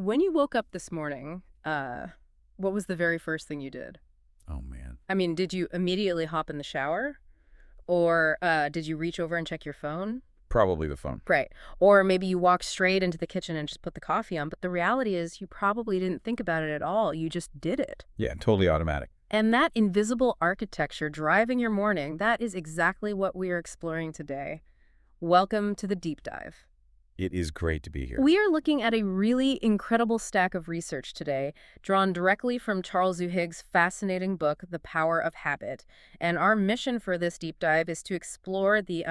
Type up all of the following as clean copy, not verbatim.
When you woke up this morning, what was the very first thing you did? Oh, man. I mean, did you immediately hop in the shower? Or did you reach over and check your phone? Probably the phone. Right. Or maybe you walked straight into the kitchen and just put the coffee on. But the reality is you probably didn't think about it at all. You just did it. Yeah, totally automatic. And that invisible architecture driving your morning, that is exactly what we are exploring today. Welcome to the deep dive. It is great to be here. We are looking at a really incredible stack of research today, drawn directly from Charles Duhigg's fascinating book, The Power of Habit. And our mission for this deep dive is to explore the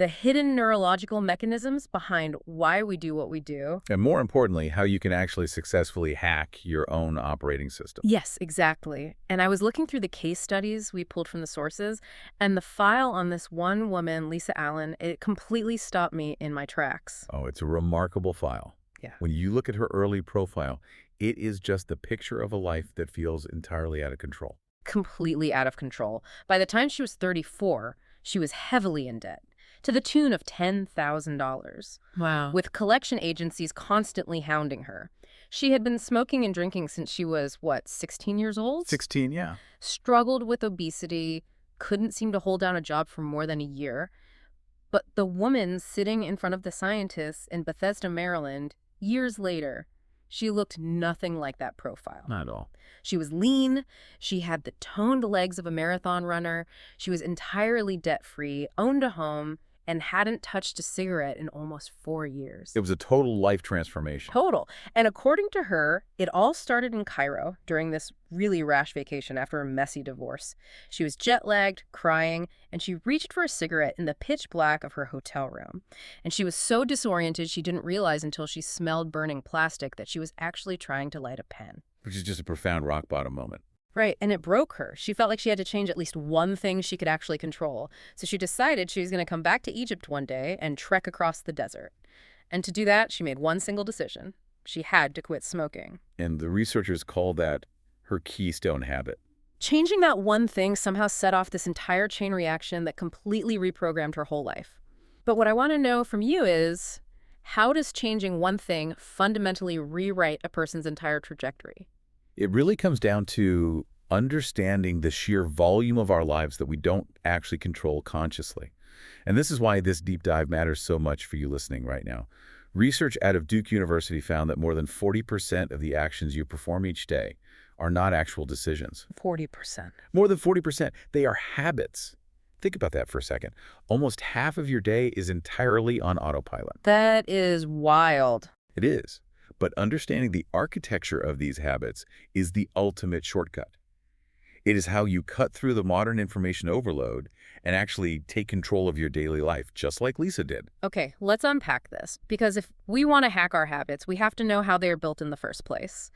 hidden neurological mechanisms behind why we do what we do. And more importantly, how you can actually successfully hack your own operating system. Yes, exactly. And I was looking through the case studies we pulled from the sources, and the file on this one woman, Lisa Allen, it completely stopped me in my tracks. Oh, it's a remarkable file. Yeah. When you look at her early profile, it is just the picture of a life that feels entirely out of control. Completely out of control. By the time she was 34, she was heavily in debt, to the tune of $10,000. Wow. With collection agencies constantly hounding her. She had been smoking and drinking since she was, 16 years old? 16, yeah. Struggled with obesity, couldn't seem to hold down a job for more than a year. But the woman sitting in front of the scientists in Bethesda, Maryland, years later, she looked nothing like that profile. Not at all. She was lean, she had the toned legs of a marathon runner, she was entirely debt-free, owned a home, and hadn't touched a cigarette in almost 4 years. It was a total life transformation. Total. And according to her, it all started in Cairo during this really rash vacation after a messy divorce. She was jet-lagged, crying, and she reached for a cigarette in the pitch black of her hotel room. And she was so disoriented she didn't realize until she smelled burning plastic that she was actually trying to light a pen. Which is just a profound rock bottom moment. Right, and it broke her. She felt like she had to change at least one thing she could actually control. So she decided she was going to come back to Egypt one day and trek across the desert. And to do that, she made one single decision. She had to quit smoking. And the researchers call that her keystone habit. Changing that one thing somehow set off this entire chain reaction that completely reprogrammed her whole life. But what I want to know from you is, how does changing one thing fundamentally rewrite a person's entire trajectory? It really comes down to understanding the sheer volume of our lives that we don't actually control consciously. And this is why this deep dive matters so much for you listening right now. Research out of Duke University found that more than 40% of the actions you perform each day are not actual decisions. 40%. More than 40%. They are habits. Think about that for a second. Almost half of your day is entirely on autopilot. That is wild. It is. But understanding the architecture of these habits is the ultimate shortcut. It is how you cut through the modern information overload and actually take control of your daily life, just like Lisa did. Okay, let's unpack this. Because if we want to hack our habits, we have to know how they are built in the first place.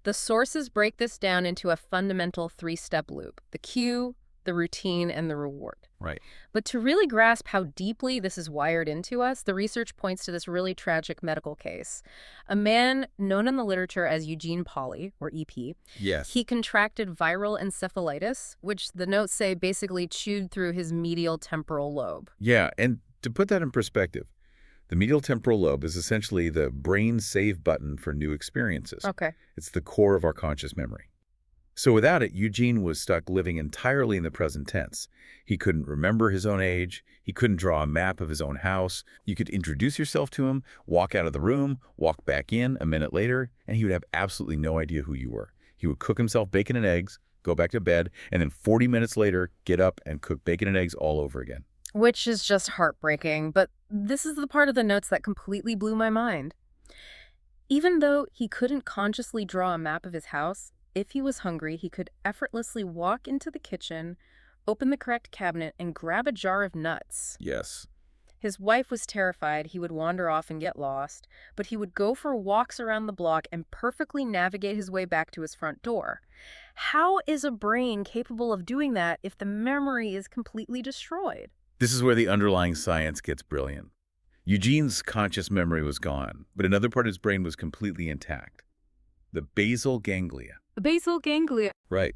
The sources break this down into a fundamental three-step loop: the cue, the routine, and the reward. Right. But to really grasp how deeply this is wired into us, the research points to this really tragic medical case. A man known in the literature as Eugene Pauly, or EP, Yes. he contracted viral encephalitis, which the notes say basically chewed through his medial temporal lobe. Yeah, and to put that in perspective, the medial temporal lobe is essentially the brain save button for new experiences. Okay. It's the core of our conscious memory. So without it, Eugene was stuck living entirely in the present tense. He couldn't remember his own age. He couldn't draw a map of his own house. You could introduce yourself to him, walk out of the room, walk back in a minute later, and he would have absolutely no idea who you were. He would cook himself bacon and eggs, go back to bed, and then 40 minutes later, get up and cook bacon and eggs all over again. Which is just heartbreaking, but this is the part of the notes that completely blew my mind. Even though he couldn't consciously draw a map of his house, if he was hungry, he could effortlessly walk into the kitchen, open the correct cabinet, and grab a jar of nuts. Yes. His wife was terrified he would wander off and get lost, but he would go for walks around the block and perfectly navigate his way back to his front door. How is a brain capable of doing that if the memory is completely destroyed? This is where the underlying science gets brilliant. Eugene's conscious memory was gone, but another part of his brain was completely intact. The basal ganglia. Basal ganglia. Right.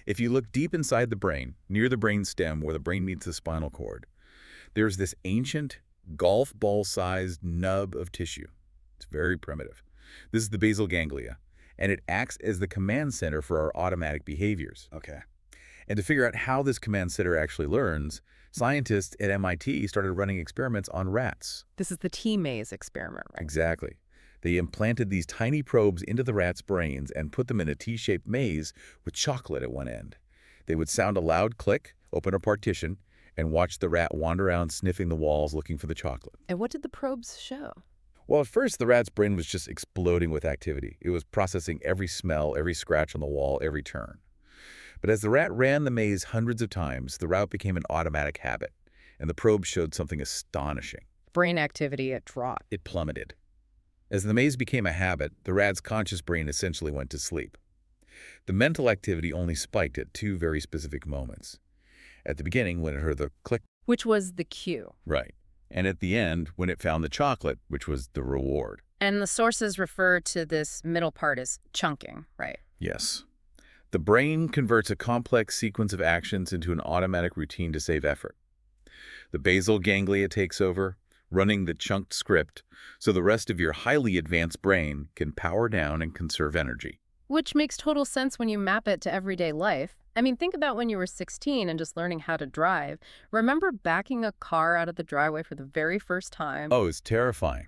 If you look deep inside the brain, near the brain stem where the brain meets the spinal cord, there's this ancient golf ball-sized nub of tissue. It's very primitive. This is the basal ganglia, and it acts as the command center for our automatic behaviors. Okay. And to figure out how this command center actually learns, scientists at MIT started running experiments on rats. This is the T-maze experiment, right? Exactly. They implanted these tiny probes into the rats' brains and put them in a T-shaped maze with chocolate at one end. They would sound a loud click, open a partition, and watch the rat wander around sniffing the walls looking for the chocolate. And what did the probes show? Well, at first, the rat's brain was just exploding with activity. It was processing every smell, every scratch on the wall, every turn. But as the rat ran the maze hundreds of times, the route became an automatic habit, and the probe showed something astonishing. Brain activity at drop. It plummeted. As the maze became a habit, the rat's conscious brain essentially went to sleep. The mental activity only spiked at two very specific moments. At the beginning, when it heard the click. Which was the cue. Right. And at the end, when it found the chocolate, which was the reward. And the sources refer to this middle part as chunking, right? Yes. The brain converts a complex sequence of actions into an automatic routine to save effort. The basal ganglia takes over, running the chunked script, so the rest of your highly advanced brain can power down and conserve energy. Which makes total sense when you map it to everyday life. I mean, think about when you were 16 and just learning how to drive. Remember backing a car out of the driveway for the very first time? Oh, it's terrifying.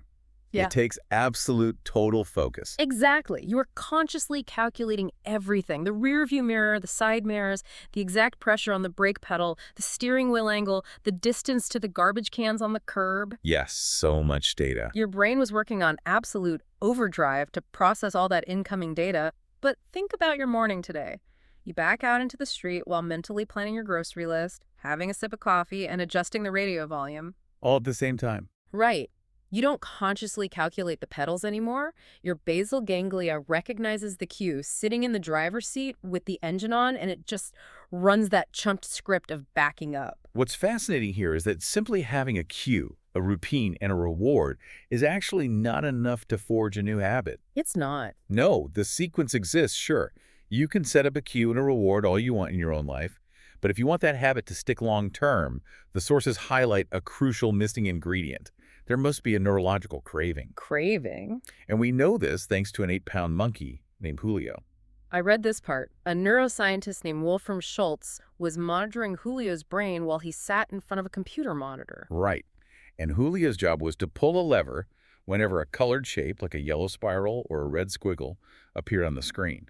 Yeah. It takes absolute total focus. Exactly. You are consciously calculating everything. The rear view mirror, the side mirrors, the exact pressure on the brake pedal, the steering wheel angle, the distance to the garbage cans on the curb. Yes, so much data. Your brain was working on absolute overdrive to process all that incoming data. But think about your morning today. You back out into the street while mentally planning your grocery list, having a sip of coffee, and adjusting the radio volume. All at the same time. Right. You don't consciously calculate the pedals anymore. Your basal ganglia recognizes the cue sitting in the driver's seat with the engine on, and it just runs that chunked script of backing up. What's fascinating here is that simply having a cue, a routine, and a reward is actually not enough to forge a new habit. It's not. No, the sequence exists, sure. You can set up a cue and a reward all you want in your own life, but if you want that habit to stick long-term, the sources highlight a crucial missing ingredient. There must be a neurological craving. Craving? And we know this thanks to an 8-pound monkey named Julio. I read this part. A neuroscientist named Wolfram Schultz was monitoring Julio's brain while he sat in front of a computer monitor. Right. And Julio's job was to pull a lever whenever a colored shape, like a yellow spiral or a red squiggle, appeared on the screen.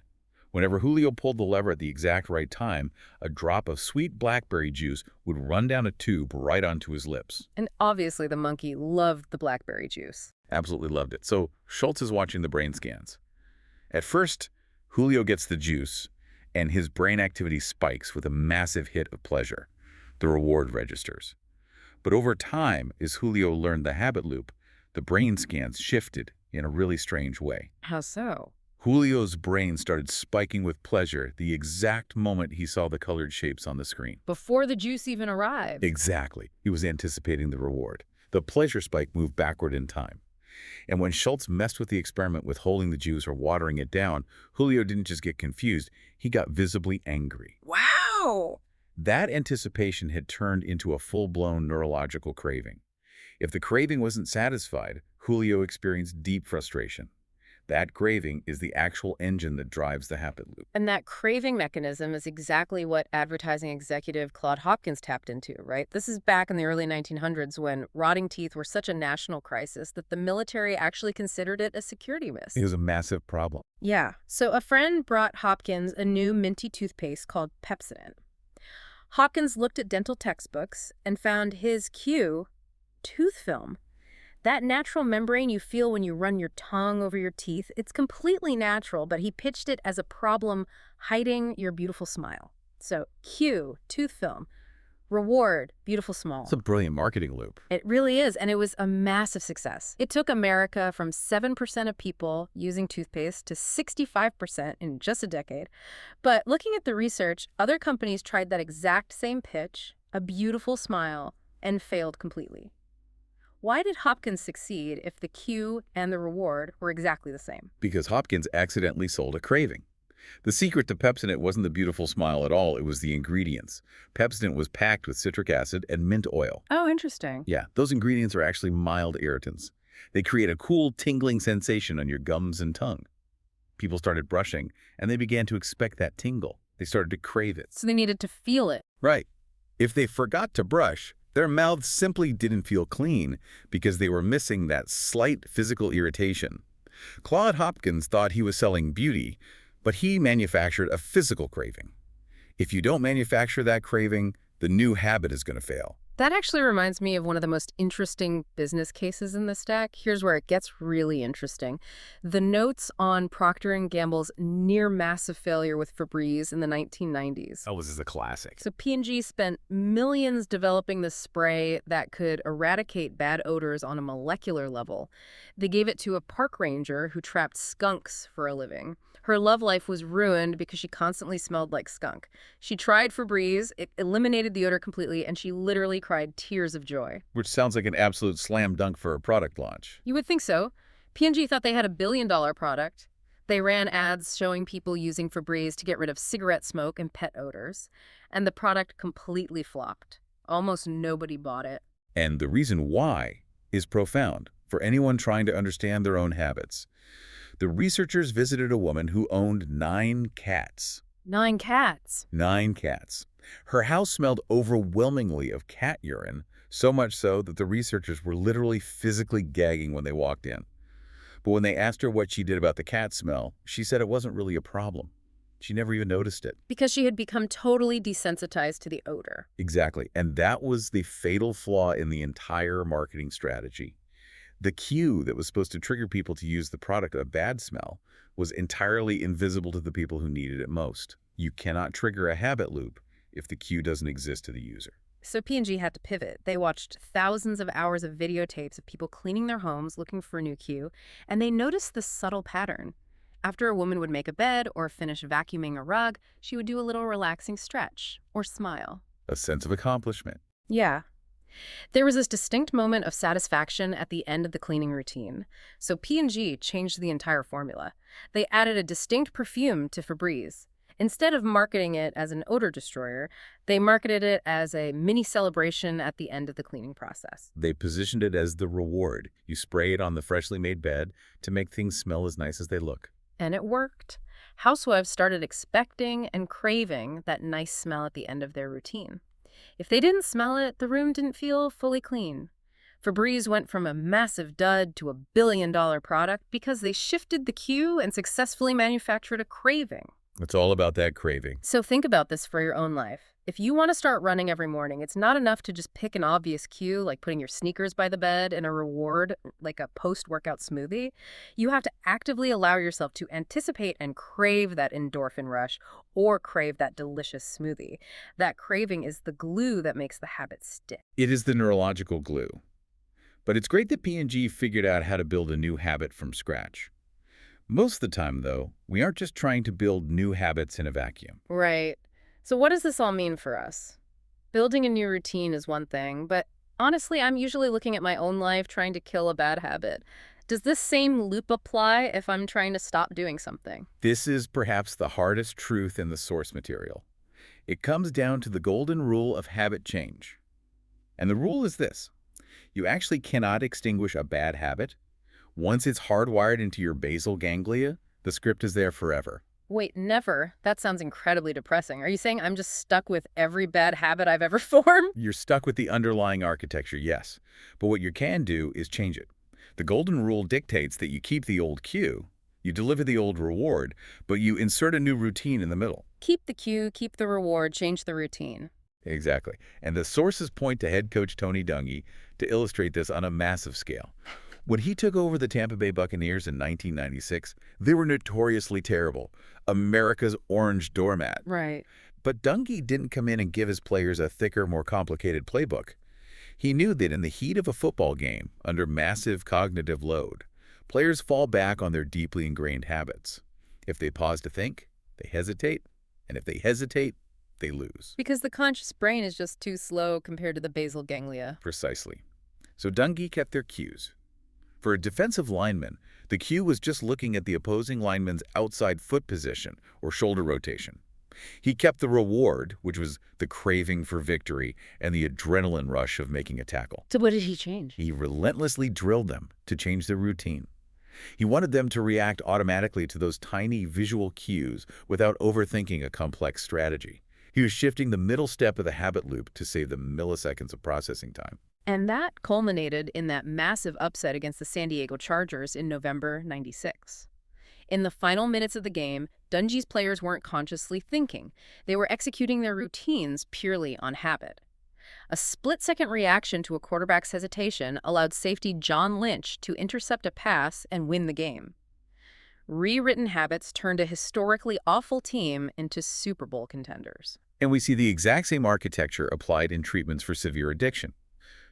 Whenever Julio pulled the lever at the exact right time, a drop of sweet blackberry juice would run down a tube right onto his lips. And obviously the monkey loved the blackberry juice. Absolutely loved it. So Schultz is watching the brain scans. At first, Julio gets the juice, and his brain activity spikes with a massive hit of pleasure. The reward registers. But over time, as Julio learned the habit loop, the brain scans shifted in a really strange way. How so? Julio's brain started spiking with pleasure the exact moment he saw the colored shapes on the screen. Before the juice even arrived. Exactly. He was anticipating the reward. The pleasure spike moved backward in time. And when Schultz messed with the experiment with holding the juice or watering it down, Julio didn't just get confused, he got visibly angry. Wow! That anticipation had turned into a full-blown neurological craving. If the craving wasn't satisfied, Julio experienced deep frustration. That craving is the actual engine that drives the habit loop. And that craving mechanism is exactly what advertising executive Claude Hopkins tapped into, right? This is back in the early 1900s when rotting teeth were such a national crisis that the military actually considered it a security miss. It was a massive problem. Yeah. So a friend brought Hopkins a new minty toothpaste called Pepsodent. Hopkins looked at dental textbooks and found his cue, tooth film. That natural membrane you feel when you run your tongue over your teeth, it's completely natural, but he pitched it as a problem hiding your beautiful smile. So, cue, tooth film. Reward, beautiful smile. It's a brilliant marketing loop. It really is, and it was a massive success. It took America from 7% of people using toothpaste to 65% in just a decade. But looking at the research, other companies tried that exact same pitch, a beautiful smile, and failed completely. Why did Hopkins succeed if the cue and the reward were exactly the same? Because Hopkins accidentally sold a craving. The secret to Pepsodent wasn't the beautiful smile at all, it was the ingredients. Pepsodent was packed with citric acid and mint oil. Oh, interesting. Yeah, those ingredients are actually mild irritants. They create a cool, tingling sensation on your gums and tongue. People started brushing, and they began to expect that tingle. They started to crave it. So they needed to feel it. Right. If they forgot to brush, their mouths simply didn't feel clean because they were missing that slight physical irritation. Claude Hopkins thought he was selling beauty, but he manufactured a physical craving. If you don't manufacture that craving, the new habit is going to fail. That actually reminds me of one of the most interesting business cases in this deck. Here's where it gets really interesting. The notes on Procter & Gamble's near massive failure with Febreze in the 1990s. Oh, this is a classic. So P&G spent millions developing this spray that could eradicate bad odors on a molecular level. They gave it to a park ranger who trapped skunks for a living. Her love life was ruined because she constantly smelled like skunk. She tried Febreze, it eliminated the odor completely, and she literally cried tears of joy. Which sounds like an absolute slam dunk for a product launch. You would think so. P&G thought they had a billion-dollar product. They ran ads showing people using Febreze to get rid of cigarette smoke and pet odors, and the product completely flopped. Almost nobody bought it. And the reason why is profound for anyone trying to understand their own habits. The researchers visited a woman who owned 9 cats. 9 cats. 9 cats. Her house smelled overwhelmingly of cat urine, so much so that the researchers were literally physically gagging when they walked in. But when they asked her what she did about the cat smell, she said it wasn't really a problem. She never even noticed it. Because she had become totally desensitized to the odor. Exactly. And that was the fatal flaw in the entire marketing strategy. The cue that was supposed to trigger people to use the product of a bad smell was entirely invisible to the people who needed it most. You cannot trigger a habit loop if the cue doesn't exist to the user. So P&G had to pivot. They watched thousands of hours of videotapes of people cleaning their homes looking for a new cue, and they noticed this subtle pattern. After a woman would make a bed or finish vacuuming a rug, she would do a little relaxing stretch or smile. A sense of accomplishment. Yeah. There was this distinct moment of satisfaction at the end of the cleaning routine. So P&G changed the entire formula. They added a distinct perfume to Febreze. Instead of marketing it as an odor destroyer, they marketed it as a mini celebration at the end of the cleaning process. They positioned it as the reward. You spray it on the freshly made bed to make things smell as nice as they look. And it worked. Housewives started expecting and craving that nice smell at the end of their routine. If they didn't smell it, the room didn't feel fully clean. Febreze went from a massive dud to a billion-dollar product because they shifted the cue and successfully manufactured a craving. It's all about that craving. So think about this for your own life. If you want to start running every morning, it's not enough to just pick an obvious cue, like putting your sneakers by the bed, and a reward, like a post-workout smoothie. You have to actively allow yourself to anticipate and crave that endorphin rush or crave that delicious smoothie. That craving is the glue that makes the habit stick. It is the neurological glue. But it's great that P&G figured out how to build a new habit from scratch. Most of the time, though, we aren't just trying to build new habits in a vacuum. Right. So what does this all mean for us? Building a new routine is one thing, but honestly, I'm usually looking at my own life trying to kill a bad habit. Does this same loop apply if I'm trying to stop doing something? This is perhaps the hardest truth in the source material. It comes down to the golden rule of habit change. And the rule is this: you actually cannot extinguish a bad habit. Once it's hardwired into your basal ganglia, the script is there forever. Wait, never? That sounds incredibly depressing. Are you saying I'm just stuck with every bad habit I've ever formed? You're stuck with the underlying architecture, yes. But what you can do is change it. The golden rule dictates that you keep the old cue, you deliver the old reward, but you insert a new routine in the middle. Keep the cue, keep the reward, change the routine. Exactly. And the sources point to head coach Tony Dungy to illustrate this on a massive scale. When he took over the Tampa Bay Buccaneers in 1996, they were notoriously terrible. America's orange doormat. Right. But Dungy didn't come in and give his players a thicker, more complicated playbook. He knew that in the heat of a football game, under massive cognitive load, players fall back on their deeply ingrained habits. If they pause to think, they hesitate. And if they hesitate, they lose. Because the conscious brain is just too slow compared to the basal ganglia. Precisely. So Dungy kept their cues. For a defensive lineman, the cue was just looking at the opposing lineman's outside foot position or shoulder rotation. He kept the reward, which was the craving for victory and the adrenaline rush of making a tackle. So what did he change? He relentlessly drilled them to change their routine. He wanted them to react automatically to those tiny visual cues without overthinking a complex strategy. He was shifting the middle step of the habit loop to save them milliseconds of processing time. And that culminated in that massive upset against the San Diego Chargers in November '96. In the final minutes of the game, Dungy's players weren't consciously thinking. They were executing their routines purely on habit. A split-second reaction to a quarterback's hesitation allowed safety John Lynch to intercept a pass and win the game. Rewritten habits turned a historically awful team into Super Bowl contenders. And we see the exact same architecture applied in treatments for severe addiction.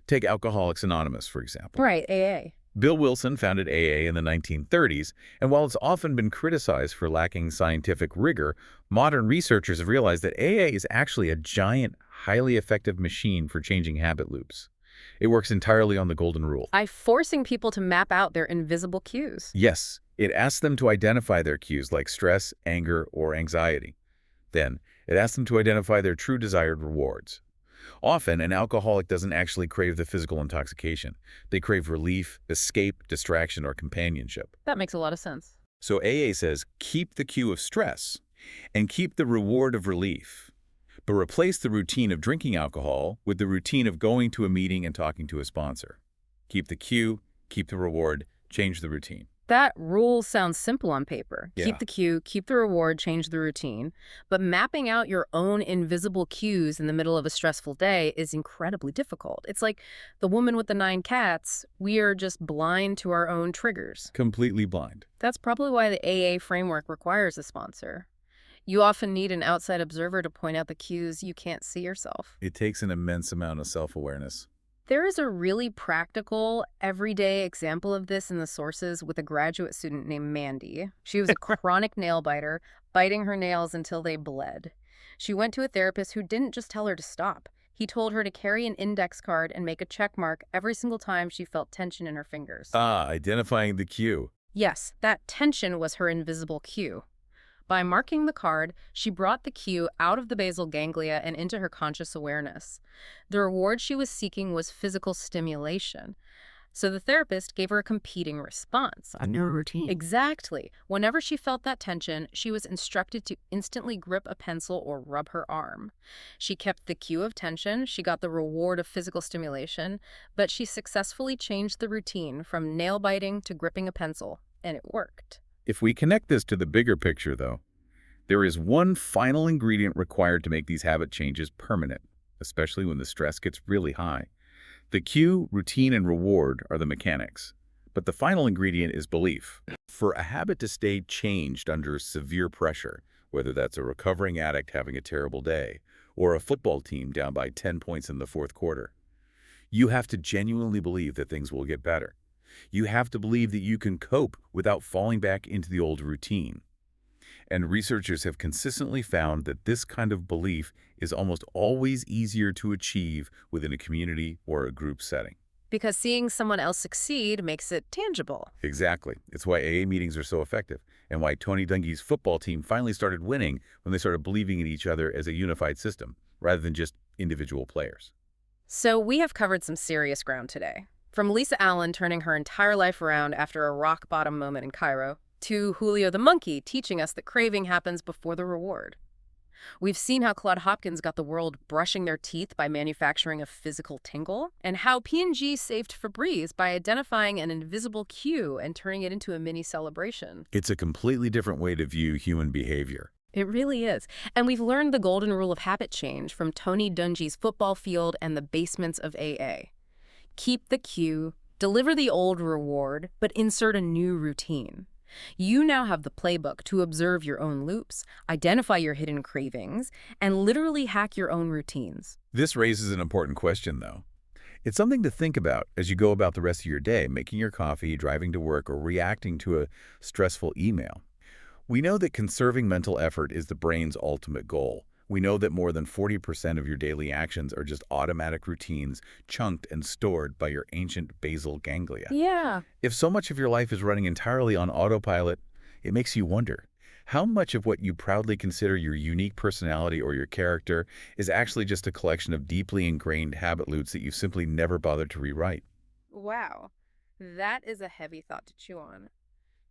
Take Alcoholics Anonymous, for example. Right, AA. Bill Wilson founded AA in the 1930s, and while it's often been criticized for lacking scientific rigor, modern researchers have realized that AA is actually a giant, highly effective machine for changing habit loops. It works entirely on the golden rule. By forcing people to map out their invisible cues. Yes, it asks them to identify their cues like stress, anger, or anxiety. Then, it asks them to identify their true desired rewards. Often, an alcoholic doesn't actually crave the physical intoxication. They crave relief, escape, distraction, or companionship. That makes a lot of sense. So AA says, keep the cue of stress and keep the reward of relief, but replace the routine of drinking alcohol with the routine of going to a meeting and talking to a sponsor. Keep the cue, keep the reward, change the routine. That rule sounds simple on paper. Yeah. Keep the cue, keep the reward, change the routine. But mapping out your own invisible cues in the middle of a stressful day is incredibly difficult. It's like the woman with the 9 cats. We are just blind to our own triggers. Completely blind. That's probably why the AA framework requires a sponsor. You often need an outside observer to point out the cues you can't see yourself. It takes an immense amount of self-awareness. There is a really practical, everyday example of this in the sources with a graduate student named Mandy. She was a chronic nail biter, biting her nails until they bled. She went to a therapist who didn't just tell her to stop. He told her to carry an index card and make a check mark every single time she felt tension in her fingers. Identifying the cue. Yes, that tension was her invisible cue. By marking the card, she brought the cue out of the basal ganglia and into her conscious awareness. The reward she was seeking was physical stimulation. So the therapist gave her a competing response. A new routine. Exactly. Whenever she felt that tension, she was instructed to instantly grip a pencil or rub her arm. She kept the cue of tension, she got the reward of physical stimulation, but she successfully changed the routine from nail biting to gripping a pencil, and it worked. If we connect this to the bigger picture, though, there is one final ingredient required to make these habit changes permanent, especially when the stress gets really high. The cue, routine, and reward are the mechanics, but the final ingredient is belief. For a habit to stay changed under severe pressure, whether that's a recovering addict having a terrible day or a football team down by 10 points in the fourth quarter, you have to genuinely believe that things will get better. You have to believe that you can cope without falling back into the old routine. And researchers have consistently found that this kind of belief is almost always easier to achieve within a community or a group setting. Because seeing someone else succeed makes it tangible. Exactly. It's why AA meetings are so effective, and why Tony Dungy's football team finally started winning when they started believing in each other as a unified system, rather than just individual players. So we have covered some serious ground today. From Lisa Allen turning her entire life around after a rock-bottom moment in Cairo, to Julio the monkey teaching us that craving happens before the reward. We've seen how Claude Hopkins got the world brushing their teeth by manufacturing a physical tingle, and how P&G saved Febreze by identifying an invisible cue and turning it into a mini celebration. It's a completely different way to view human behavior. It really is. And we've learned the golden rule of habit change from Tony Dungy's football field and the basements of AA. Keep the cue, deliver the old reward, but insert a new routine. You now have the playbook to observe your own loops, identify your hidden cravings, and literally hack your own routines. This raises an important question, though. It's something to think about as you go about the rest of your day, making your coffee, driving to work, or reacting to a stressful email. We know that conserving mental effort is the brain's ultimate goal. We know that more than 40% of your daily actions are just automatic routines chunked and stored by your ancient basal ganglia. Yeah. If so much of your life is running entirely on autopilot, it makes you wonder, How much of what you proudly consider your unique personality or your character is actually just a collection of deeply ingrained habit loops that you simply never bothered to rewrite? Wow, that is a heavy thought to chew on.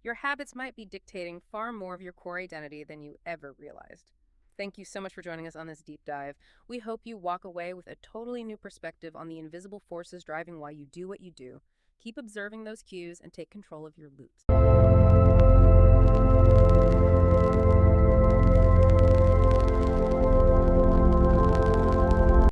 Your habits might be dictating far more of your core identity than you ever realized. Thank you so much for joining us on this deep dive. We hope you walk away with a totally new perspective on the invisible forces driving why you do what you do. Keep observing those cues and take control of your loops.